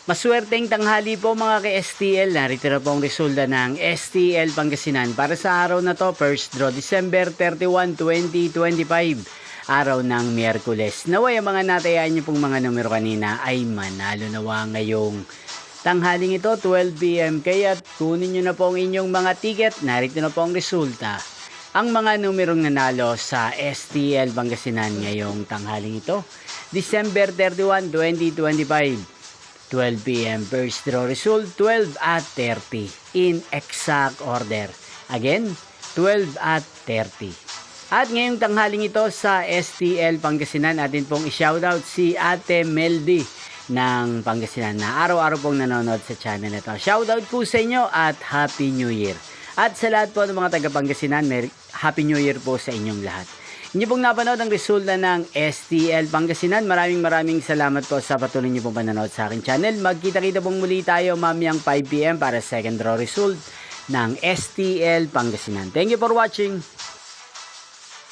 Maswerteng tanghali po mga ka-STL. Narito na po ang resulta ng STL Pangasinan para sa araw na to, first draw December 31, 2025, araw ng Miyerkules. Naway ang mga natayaan niyo pong mga numero kanina ay manalo nawa ngayong tanghaling ito, 12 PM. Kaya kunin niyo na po ang inyong mga ticket. Narito na po ang resulta. Ang mga numerong nanalo sa STL Pangasinan ngayong tanghaling ito, December 31, 2025. 12 PM first draw result 12 at 30 in exact order. Again, 12 at 30. At ngayong tanghaling ito sa STL Pangasinan, atin pong i-shoutout si Ate Meldy ng Pangasinan na araw-araw pong nanonood sa channel ito. Shoutout po sa inyo at Happy New Year. At sa lahat po ng mga taga Pangasinan, Happy New Year po sa inyong lahat. Inyo pong napanood ang resulta ng STL Pangasinan. Maraming salamat po sa patuloy niyo pong panonood sa aking channel. Magkita-kita pong muli tayo mamayang 5 PM para second draw result ng STL Pangasinan. Thank you for watching.